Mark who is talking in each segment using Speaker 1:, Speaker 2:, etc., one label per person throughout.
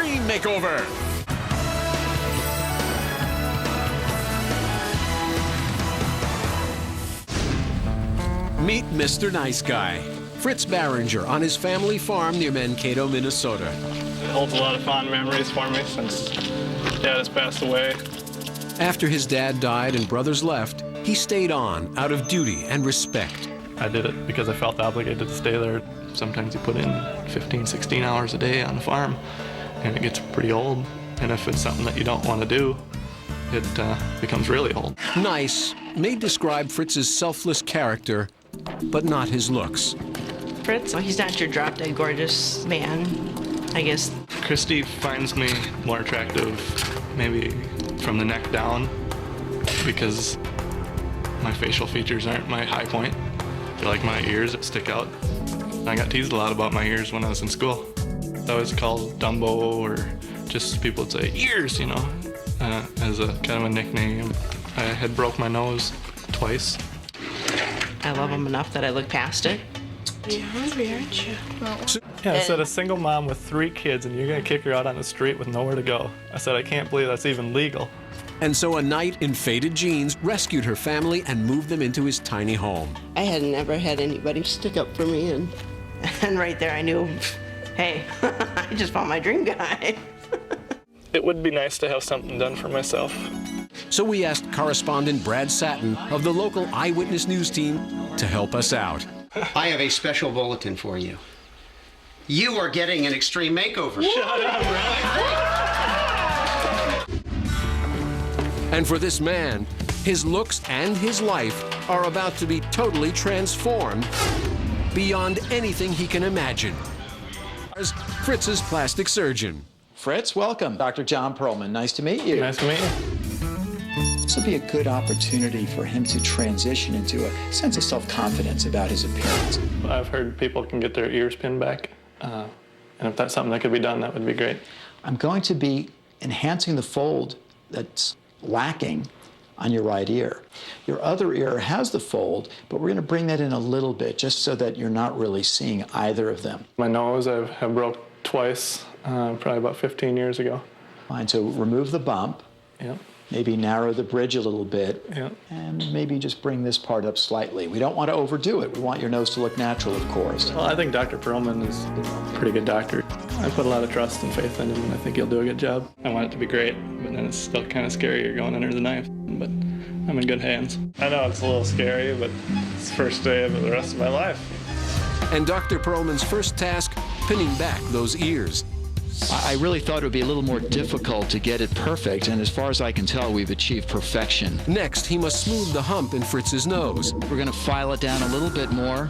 Speaker 1: extreme makeover. Meet Mr. Nice Guy, Fritz Barringer, on his family farm near Mankato, Minnesota.
Speaker 2: It holds a lot of fond memories for me since Dad has passed away.
Speaker 1: After his dad died and brothers left, he stayed on out of duty and respect.
Speaker 2: I did it because I felt obligated to stay there. Sometimes you put in 15, 16 hours a day on the farm, and it gets pretty old. And if it's something that you don't want to do, it becomes really old.
Speaker 1: Nice may describe Fritz's selfless character, but not his looks.
Speaker 3: Fritz, well, he's not your drop-dead gorgeous man, I guess.
Speaker 2: Christy finds me more attractive maybe from the neck down because my facial features aren't my high point. They're like my ears that stick out. I got teased a lot about my ears when I was in school. I was called Dumbo, or just people would say ears, you know, as a kind of a nickname. I had broke my nose twice.
Speaker 3: I love him enough that I look past it. You're hungry, aren't you?
Speaker 2: Yeah, I said, a single mom with 3 kids and you're gonna kick her out on the street with nowhere to go. I said, I can't believe that's even legal.
Speaker 1: And so a knight in faded jeans rescued her family and moved them into his tiny home.
Speaker 4: I had never had anybody stick up for me,
Speaker 3: And right there I knew, hey, I just found my dream guy.
Speaker 2: It would be nice to have something done for myself.
Speaker 1: So we asked correspondent Brad Satin of the local Eyewitness News team to help us out.
Speaker 5: I have a special bulletin for you. You are getting an extreme makeover.
Speaker 2: Shut up, really?
Speaker 1: And for this man, his looks and his life are about to be totally transformed beyond anything he can imagine. As Fritz's plastic surgeon.
Speaker 6: Fritz, welcome. Dr. Jon Perlman, nice to meet you.
Speaker 2: Nice to meet you.
Speaker 6: This will be a good opportunity for him to transition into a sense of self-confidence about his appearance.
Speaker 2: I've heard people can get their ears pinned back, and if that's something that could be done, that would be great.
Speaker 6: I'm going to be enhancing the fold that's lacking on your right ear. Your other ear has the fold, but we're going to bring that in a little bit just so that you're not really seeing either of them.
Speaker 2: My nose I have broke twice, probably about 15 years ago.
Speaker 6: Fine, so remove the bump.
Speaker 2: Yeah.
Speaker 6: Maybe narrow the bridge a little bit,
Speaker 2: Yeah.
Speaker 6: and maybe just bring this part up slightly. We don't want to overdo it. We want your nose to look natural, of course.
Speaker 2: Well, I think Dr. Perlman is a pretty good doctor. I put a lot of trust and faith in him, and I think he'll do a good job. I want it to be great, but then it's still kind of scary. You're going under the knife, but I'm in good hands. I know it's a little scary, but it's the first day of the rest of my life.
Speaker 1: And Dr. Perlman's first task, pinning back those ears.
Speaker 6: I really thought it would be a little more difficult to get it perfect, and as far as I can tell, we've achieved perfection.
Speaker 1: Next, he must smooth the hump in Fritz's nose.
Speaker 6: We're going to file it down a little bit more,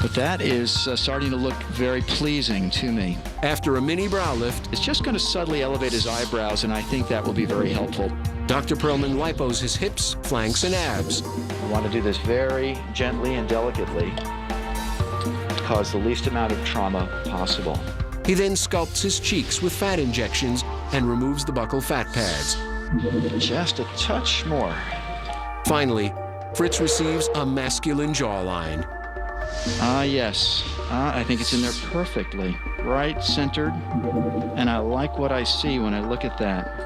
Speaker 6: but that is starting to look very pleasing to me.
Speaker 1: After a mini brow lift,
Speaker 6: It's just going to subtly elevate his eyebrows, and I think that will be very helpful.
Speaker 1: Dr. Perlman lipos his hips, flanks, and abs.
Speaker 6: I want to do this very gently and delicately to cause the least amount of trauma possible.
Speaker 1: He then sculpts his cheeks with fat injections and removes the buccal fat pads.
Speaker 6: Just a touch more.
Speaker 1: Finally, Fritz receives a masculine jawline.
Speaker 6: Ah, yes. I think it's in there perfectly. Right, centered. And I like what I see when I look at that.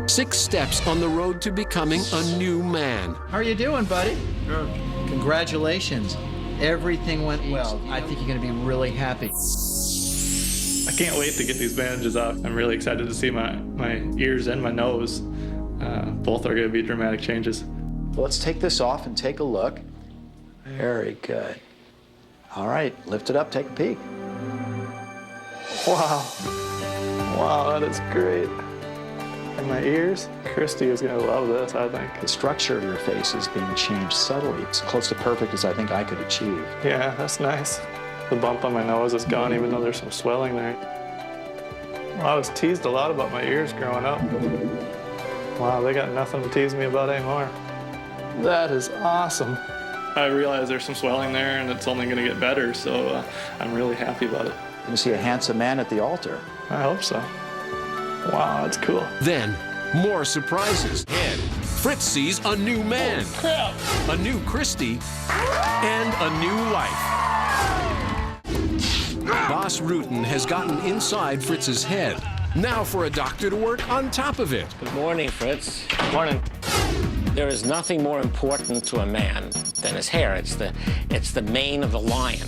Speaker 1: 6 steps on the road to becoming a new man.
Speaker 6: How are you doing, buddy? Good. Congratulations. Everything went well. I think you're going to be really happy.
Speaker 2: I can't wait to get these bandages off. I'm really excited to see my ears and my nose. Both are going to be dramatic changes.
Speaker 6: Well, let's take this off and take a look. Very good. All right, lift it up, take a peek.
Speaker 2: Wow. Wow, that is great. And my ears? Christy is going to love this, I think.
Speaker 6: The structure of your face is being changed subtly. It's close to perfect as I think I could achieve.
Speaker 2: Yeah, that's nice. The bump on my nose is gone, even though there's some swelling there. Well, I was teased a lot about my ears growing up. Wow, they got nothing to tease me about anymore. That is awesome. I realize there's some swelling there, and it's only going to get better, so I'm really happy about it.
Speaker 6: You're going to see a handsome man at the altar.
Speaker 2: I hope so. Wow, that's cool.
Speaker 1: Then, more surprises. And Fritz sees a new man,
Speaker 2: Crap!
Speaker 1: a new Christy, and a new life. Boss Rutan has gotten inside Fritz's head. Now for a doctor to work on top of it.
Speaker 7: Good morning, Fritz. Morning. There is nothing more important to a man than his hair. It's the mane of the lion.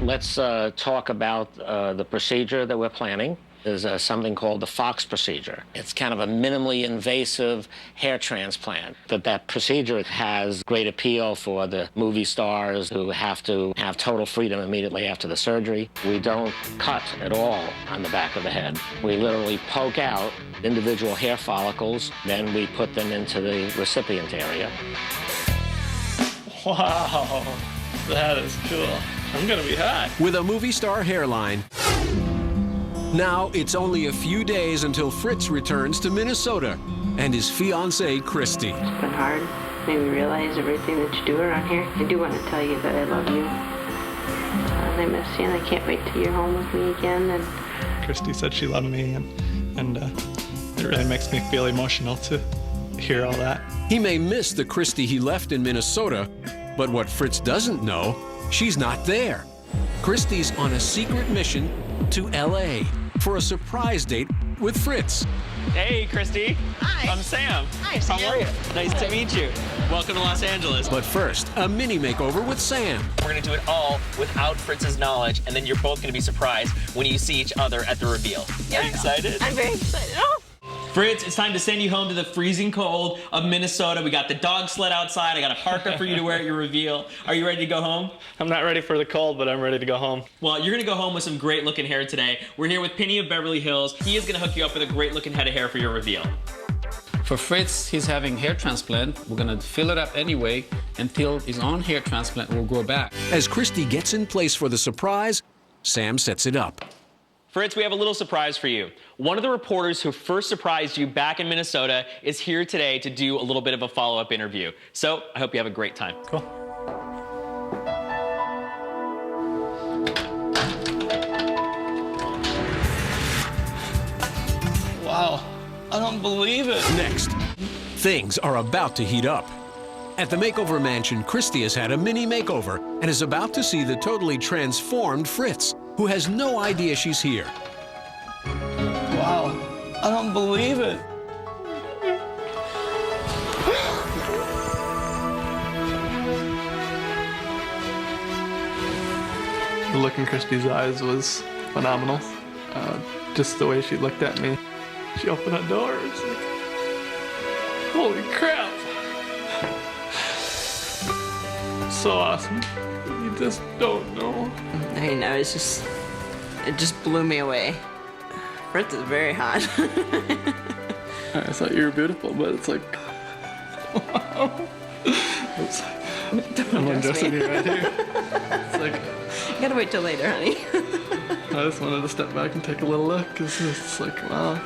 Speaker 7: Let's talk about the procedure that we're planning. There's something called the Fox procedure. It's kind of a minimally invasive hair transplant. That procedure has great appeal for the movie stars who have to have total freedom immediately after the surgery. We don't cut at all on the back of the head. We literally poke out individual hair follicles, then we put them into the recipient area.
Speaker 2: Wow, that is cool. I'm gonna be hot.
Speaker 1: With a movie star hairline, now it's only a few days until Fritz returns to Minnesota and his fiancée, Christy.
Speaker 8: It's been hard. Made me realize everything that you do around here. I do want to tell you that I love you. And I miss you, and I can't wait till you're home with me again. And
Speaker 2: Christy said she loved me, and it really makes me feel emotional to hear all that.
Speaker 1: He may miss the Christy he left in Minnesota, but what Fritz doesn't know, she's not there. Christy's on a secret mission to LA for a surprise date with Fritz.
Speaker 9: Hey, Christy.
Speaker 3: Hi.
Speaker 9: I'm Sam.
Speaker 3: Hi, Sam.
Speaker 9: How are you? Nice to meet you. Welcome to Los Angeles.
Speaker 1: But first, a mini makeover with Sam.
Speaker 9: We're going to do it all without Fritz's knowledge, and then you're both going to be surprised when you see each other at the reveal.
Speaker 3: Yeah.
Speaker 9: Are you excited?
Speaker 3: I'm very excited. Oh.
Speaker 9: Fritz, it's time to send you home to the freezing cold of Minnesota. We got the dog sled outside. I got a parka for you to wear at your reveal. Are you ready to go home?
Speaker 2: I'm not ready for the cold, but I'm ready to go home.
Speaker 9: Well, you're gonna go home with some great looking hair today. We're here with Penny of Beverly Hills. He is gonna hook you up with a great looking head of hair for your reveal.
Speaker 10: For Fritz, he's having hair transplant. We're gonna fill it up anyway until his own hair transplant will grow back.
Speaker 1: As Christy gets in place for the surprise, Sam sets it up.
Speaker 9: Fritz, we have a little surprise for you. One of the reporters who first surprised you back in Minnesota is here today to do a little bit of a follow-up interview. So I hope you have a great time.
Speaker 2: Cool. Wow, I don't believe it.
Speaker 1: Next, things are about to heat up. At the Makeover Mansion, Christy has had a mini makeover and is about to see the totally transformed Fritz, who has no idea she's here.
Speaker 2: Wow, I don't believe it. The look in Christy's eyes was phenomenal. Just the way she looked at me. She opened the door. It's like, holy crap. So awesome. You just don't know.
Speaker 4: I know, it just blew me away. Fritz is very hot.
Speaker 2: I thought you were beautiful, but it's like, wow. Oops. I'm undressing you right here. It's like,
Speaker 4: You gotta wait till later, honey.
Speaker 2: I just wanted to step back and take a little look, because it's like, wow,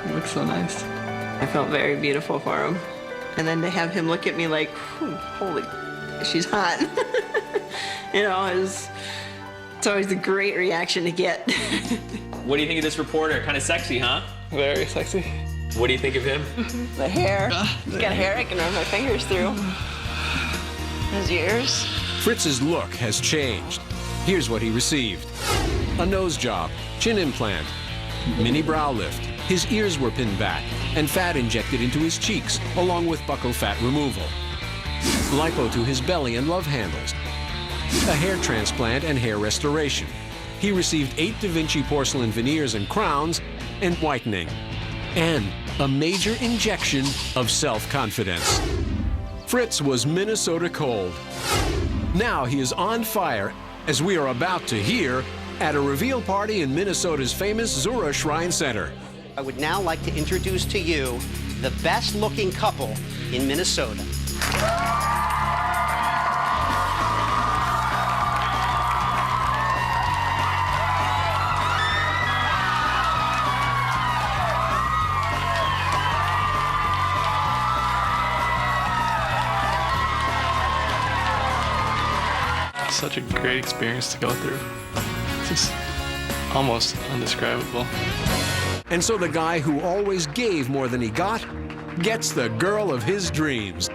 Speaker 2: you look so nice.
Speaker 4: I felt very beautiful for him. And then to have him look at me like, holy, she's hot. You know, it's always a great reaction to get.
Speaker 9: What do you think of this reporter? Kind of sexy, huh?
Speaker 2: Very sexy.
Speaker 9: What do you think of him?
Speaker 4: The hair. He's got hair I can run my fingers through. His ears.
Speaker 1: Fritz's look has changed. Here's what he received. A nose job, chin implant, mini brow lift. His ears were pinned back and fat injected into his cheeks, along with buccal fat removal. Lipo to his belly and love handles. A hair transplant and hair restoration. He received 8 Da Vinci porcelain veneers and crowns and whitening. And a major injection of self-confidence. Fritz was Minnesota cold. Now he is on fire, as we are about to hear at a reveal party in Minnesota's famous Zura Shrine Center.
Speaker 5: I would now like to introduce to you the best looking couple in Minnesota.
Speaker 2: Such a great experience to go through. It's just almost indescribable.
Speaker 1: And so the guy who always gave more than he got gets the girl of his dreams.